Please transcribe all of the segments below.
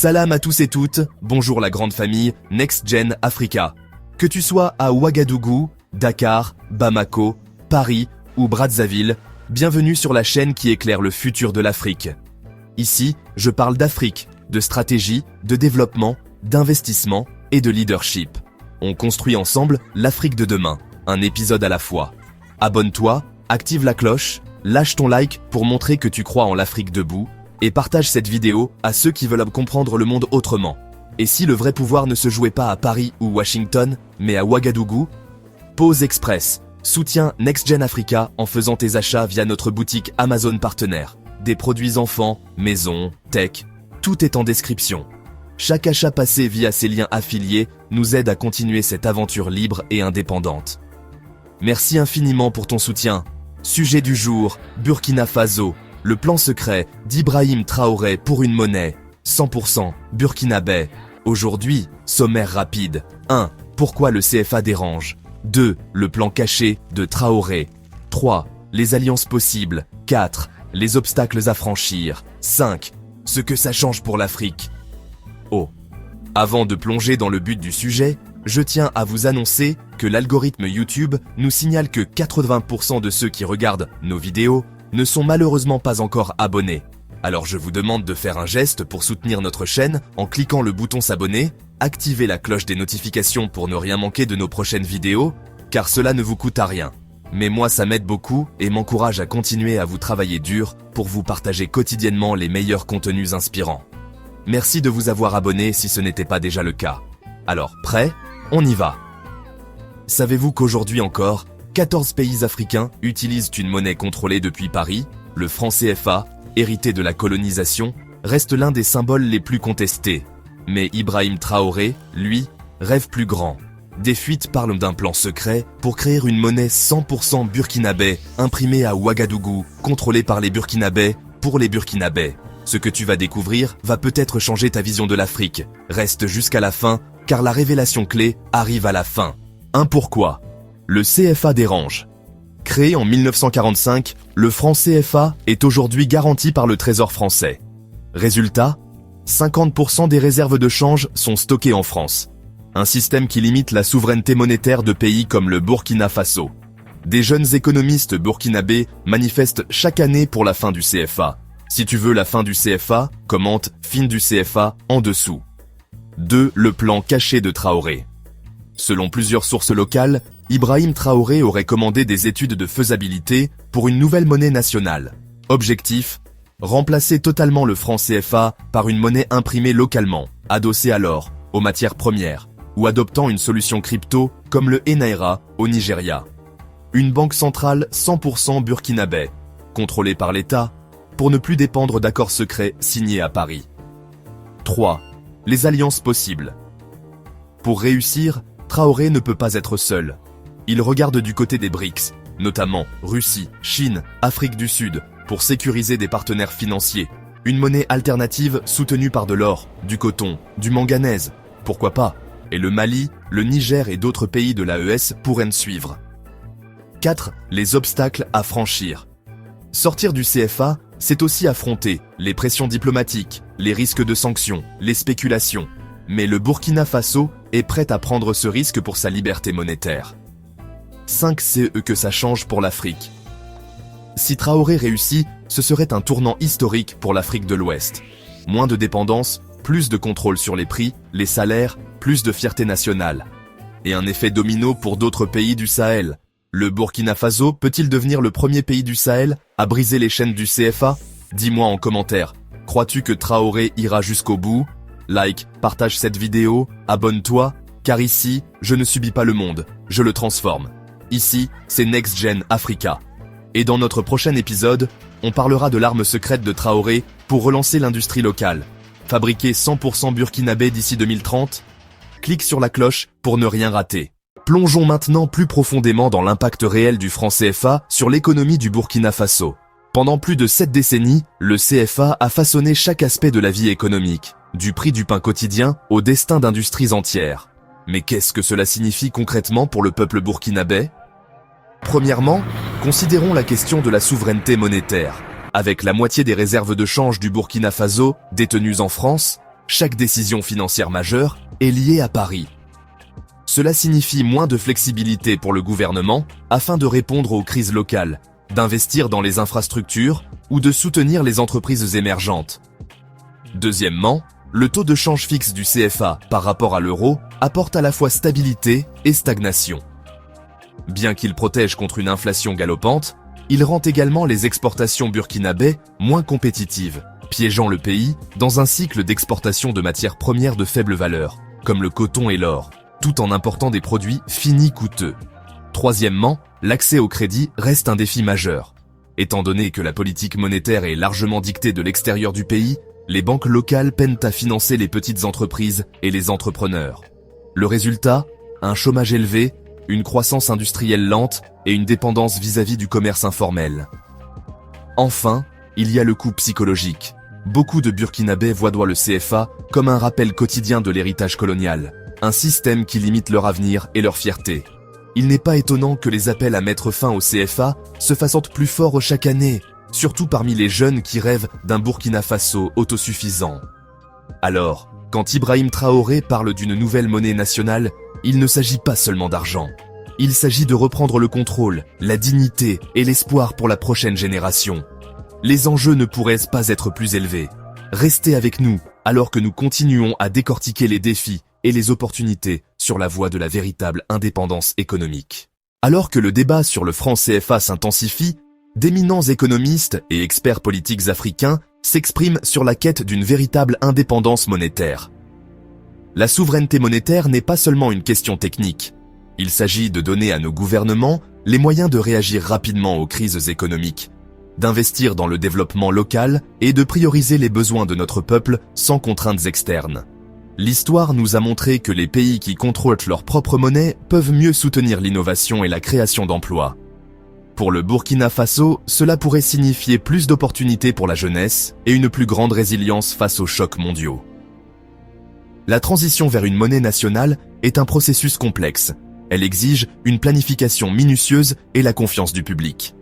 Salam à tous et toutes, bonjour la grande famille Next Gen Africa. Que tu sois à Ouagadougou, Dakar, Bamako, Paris ou Brazzaville, bienvenue sur la chaîne qui éclaire le futur de l'Afrique. Ici, je parle d'Afrique, de stratégie, de développement, d'investissement et de leadership. On construit ensemble l'Afrique de demain, un épisode à la fois. Abonne-toi, active la cloche, lâche ton like pour montrer que tu crois en l'Afrique debout et partage cette vidéo à ceux qui veulent comprendre le monde autrement. Et si le vrai pouvoir ne se jouait pas à Paris ou Washington, mais à Ouagadougou? Pause Express. Soutiens Next Gen Africa en faisant tes achats via notre boutique Amazon partenaire. Des produits enfants, maison, tech, tout est en description. Chaque achat passé via ces liens affiliés nous aide à continuer cette aventure libre et indépendante. Merci infiniment pour ton soutien. Sujet du jour, Burkina Faso. Le plan secret d'Ibrahim Traoré pour une monnaie 100% burkinabé. Aujourd'hui, sommaire rapide. 1. Pourquoi le CFA dérange? 2. Le plan caché de Traoré. 3. Les alliances possibles. 4. Les obstacles à franchir. 5. Ce que ça change pour l'Afrique. Oh. Avant de plonger dans le but du sujet, je tiens à vous annoncer que l'algorithme YouTube nous signale que 80% de ceux qui regardent nos vidéos ne sont malheureusement pas encore abonnés. Alors je vous demande de faire un geste pour soutenir notre chaîne en cliquant le bouton s'abonner, activez la cloche des notifications pour ne rien manquer de nos prochaines vidéos, car cela ne vous coûte à rien. Mais moi ça m'aide beaucoup et m'encourage à continuer à vous travailler dur pour vous partager quotidiennement les meilleurs contenus inspirants. Merci de vous avoir abonné si ce n'était pas déjà le cas. Alors, prêt? On y va. Savez-vous qu'aujourd'hui encore, 14 pays africains utilisent une monnaie contrôlée depuis Paris? Le franc CFA, hérité de la colonisation, reste l'un des symboles les plus contestés. Mais Ibrahim Traoré, lui, rêve plus grand. Des fuites parlent d'un plan secret pour créer une monnaie 100% burkinabé, imprimée à Ouagadougou, contrôlée par les Burkinabés, pour les Burkinabés. Ce que tu vas découvrir va peut-être changer ta vision de l'Afrique. Reste jusqu'à la fin, car la révélation clé arrive à la fin. Un pourquoi. Le CFA dérange. Créé en 1945, le franc CFA est aujourd'hui garanti par le Trésor français. Résultat, 50% des réserves de change sont stockées en France. Un système qui limite la souveraineté monétaire de pays comme le Burkina Faso. Des jeunes économistes burkinabés manifestent chaque année pour la fin du CFA. Si tu veux la fin du CFA, commente « fin du CFA » en dessous. 2. Le plan caché de Traoré. Selon plusieurs sources locales, Ibrahim Traoré aurait commandé des études de faisabilité pour une nouvelle monnaie nationale. Objectif: remplacer totalement le franc CFA par une monnaie imprimée localement, adossée à l'or, aux matières premières, ou adoptant une solution crypto comme le Naira au Nigeria. Une banque centrale 100% burkinabé, contrôlée par l'État, pour ne plus dépendre d'accords secrets signés à Paris. 3. Les alliances possibles. Pour réussir, Traoré ne peut pas être seul. Il regarde du côté des BRICS, notamment Russie, Chine, Afrique du Sud, pour sécuriser des partenaires financiers. Une monnaie alternative soutenue par de l'or, du coton, du manganèse, pourquoi pas, et le Mali, le Niger et d'autres pays de l'AES pourraient suivre. 4. Les obstacles à franchir. Sortir du CFA, c'est aussi affronter les pressions diplomatiques, les risques de sanctions, les spéculations. Mais le Burkina Faso est prêt à prendre ce risque pour sa liberté monétaire. 5. C'est que ça change pour l'Afrique. Si Traoré réussit, ce serait un tournant historique pour l'Afrique de l'Ouest. Moins de dépendance, plus de contrôle sur les prix, les salaires, plus de fierté nationale. Et un effet domino pour d'autres pays du Sahel. Le Burkina Faso peut-il devenir le premier pays du Sahel à briser les chaînes du CFA? Dis-moi en commentaire, crois-tu que Traoré ira jusqu'au bout? Like, partage cette vidéo, abonne-toi, car ici, je ne subis pas le monde, je le transforme. Ici, c'est Next Gen Africa. Et dans notre prochain épisode, on parlera de l'arme secrète de Traoré pour relancer l'industrie locale. Fabriquer 100% burkinabé d'ici 2030? Clique sur la cloche pour ne rien rater. Plongeons maintenant plus profondément dans l'impact réel du franc CFA sur l'économie du Burkina Faso. Pendant plus de 7 décennies, le CFA a façonné chaque aspect de la vie économique, du prix du pain quotidien au destin d'industries entières. Mais qu'est-ce que cela signifie concrètement pour le peuple burkinabé? Premièrement, considérons la question de la souveraineté monétaire. Avec la moitié des réserves de change du Burkina Faso détenues en France, chaque décision financière majeure est liée à Paris. Cela signifie moins de flexibilité pour le gouvernement afin de répondre aux crises locales, d'investir dans les infrastructures ou de soutenir les entreprises émergentes. Deuxièmement, le taux de change fixe du CFA par rapport à l'euro apporte à la fois stabilité et stagnation. Bien qu'il protège contre une inflation galopante, il rend également les exportations burkinabais moins compétitives, piégeant le pays dans un cycle d'exportation de matières premières de faible valeur, comme le coton et l'or, tout en important des produits finis coûteux. Troisièmement, l'accès au crédit reste un défi majeur. Étant donné que la politique monétaire est largement dictée de l'extérieur du pays, les banques locales peinent à financer les petites entreprises et les entrepreneurs. Le résultat, un chômage élevé, une croissance industrielle lente et une dépendance vis-à-vis du commerce informel. Enfin, il y a le coût psychologique. Beaucoup de Burkinabés voient le CFA comme un rappel quotidien de l'héritage colonial, un système qui limite leur avenir et leur fierté. Il n'est pas étonnant que les appels à mettre fin au CFA se fassent plus forts chaque année, surtout parmi les jeunes qui rêvent d'un Burkina Faso autosuffisant. Alors, quand Ibrahim Traoré parle d'une nouvelle monnaie nationale, il ne s'agit pas seulement d'argent. Il s'agit de reprendre le contrôle, la dignité et l'espoir pour la prochaine génération. Les enjeux ne pourraient pas être plus élevés. Restez avec nous alors que nous continuons à décortiquer les défis et les opportunités sur la voie de la véritable indépendance économique. Alors que le débat sur le franc CFA s'intensifie, d'éminents économistes et experts politiques africains s'expriment sur la quête d'une véritable indépendance monétaire. La souveraineté monétaire n'est pas seulement une question technique. Il s'agit de donner à nos gouvernements les moyens de réagir rapidement aux crises économiques, d'investir dans le développement local et de prioriser les besoins de notre peuple sans contraintes externes. L'histoire nous a montré que les pays qui contrôlent leur propre monnaie peuvent mieux soutenir l'innovation et la création d'emplois. Pour le Burkina Faso, cela pourrait signifier plus d'opportunités pour la jeunesse et une plus grande résilience face aux chocs mondiaux. La transition vers une monnaie nationale est un processus complexe. Elle exige une planification minutieuse et la confiance du public.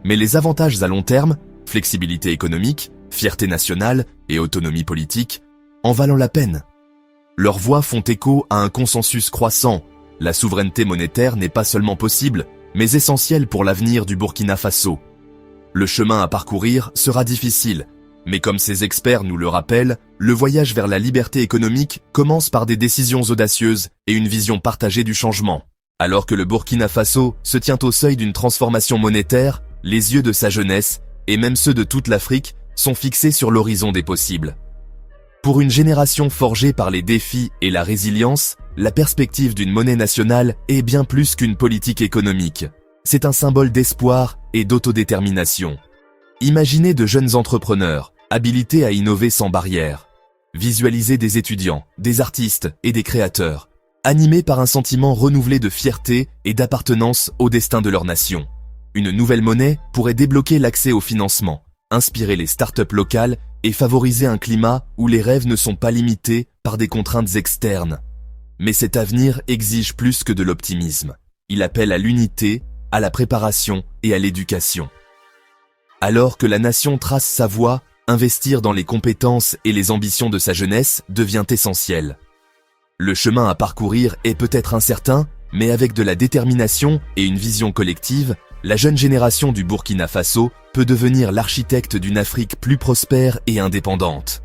Mais les avantages à long terme, flexibilité économique, fierté nationale et autonomie politique, en valent la peine. Leurs voix font écho à un consensus croissant. La souveraineté monétaire n'est pas seulement possible, mais essentielle pour l'avenir du Burkina Faso. Le chemin à parcourir sera difficile, mais comme ces experts nous le rappellent, le voyage vers la liberté économique commence par des décisions audacieuses et une vision partagée du changement. Alors que le Burkina Faso se tient au seuil d'une transformation monétaire, les yeux de sa jeunesse, et même ceux de toute l'Afrique, sont fixés sur l'horizon des possibles. Pour une génération forgée par les défis et la résilience, la perspective d'une monnaie nationale est bien plus qu'une politique économique. C'est un symbole d'espoir et d'autodétermination. Imaginez de jeunes entrepreneurs, habilités à innover sans barrière. Visualisez des étudiants, des artistes et des créateurs, animés par un sentiment renouvelé de fierté et d'appartenance au destin de leur nation. Une nouvelle monnaie pourrait débloquer l'accès au financement, inspirer les startups locales et favoriser un climat où les rêves ne sont pas limités par des contraintes externes. Mais cet avenir exige plus que de l'optimisme. Il appelle à l'unité, à la préparation et à l'éducation. Alors que la nation trace sa voie, investir dans les compétences et les ambitions de sa jeunesse devient essentiel. Le chemin à parcourir est peut-être incertain, mais avec de la détermination et une vision collective, la jeune génération du Burkina Faso peut devenir l'architecte d'une Afrique plus prospère et indépendante.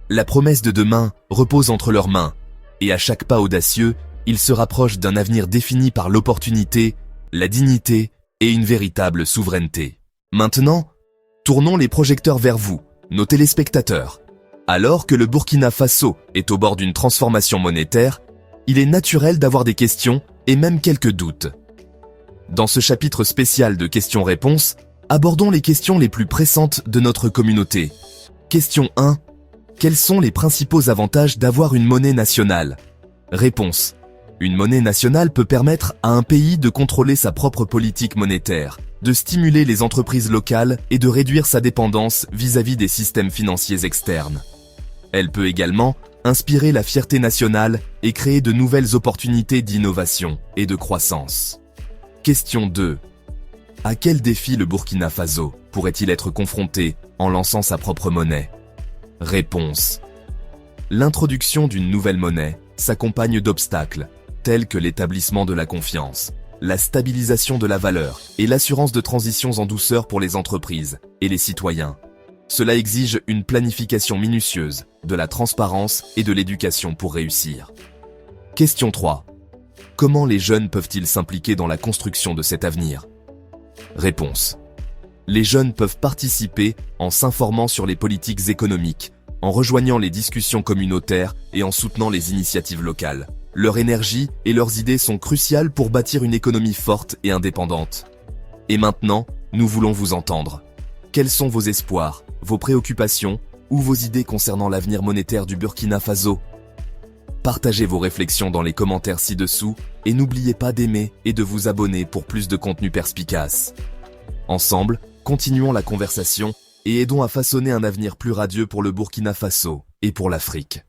La promesse de demain repose entre leurs mains, et à chaque pas audacieux, ils se rapprochent d'un avenir défini par l'opportunité, la dignité et une véritable souveraineté. Maintenant, tournons les projecteurs vers vous, nos téléspectateurs. Alors que le Burkina Faso est au bord d'une transformation monétaire, il est naturel d'avoir des questions et même quelques doutes. Dans ce chapitre spécial de questions-réponses, abordons les questions les plus pressantes de notre communauté. Question 1. Quels sont les principaux avantages d'avoir une monnaie nationale? Réponse. Une monnaie nationale peut permettre à un pays de contrôler sa propre politique monétaire, de stimuler les entreprises locales et de réduire sa dépendance vis-à-vis des systèmes financiers externes. Elle peut également inspirer la fierté nationale et créer de nouvelles opportunités d'innovation et de croissance. Question 2. À quel défi le Burkina Faso pourrait-il être confronté en lançant sa propre monnaie? Réponse. L'introduction d'une nouvelle monnaie s'accompagne d'obstacles, tels que l'établissement de la confiance, la stabilisation de la valeur et l'assurance de transitions en douceur pour les entreprises et les citoyens. Cela exige une planification minutieuse, de la transparence et de l'éducation pour réussir. Question 3. Comment les jeunes peuvent-ils s'impliquer dans la construction de cet avenir? Réponse. Les jeunes peuvent participer en s'informant sur les politiques économiques, en rejoignant les discussions communautaires et en soutenant les initiatives locales. Leur énergie et leurs idées sont cruciales pour bâtir une économie forte et indépendante. Et maintenant, nous voulons vous entendre. Quels sont vos espoirs, vos préoccupations ou vos idées concernant l'avenir monétaire du Burkina Faso? Partagez vos réflexions dans les commentaires ci-dessous et n'oubliez pas d'aimer et de vous abonner pour plus de contenu perspicace. Ensemble, continuons la conversation et aidons à façonner un avenir plus radieux pour le Burkina Faso et pour l'Afrique.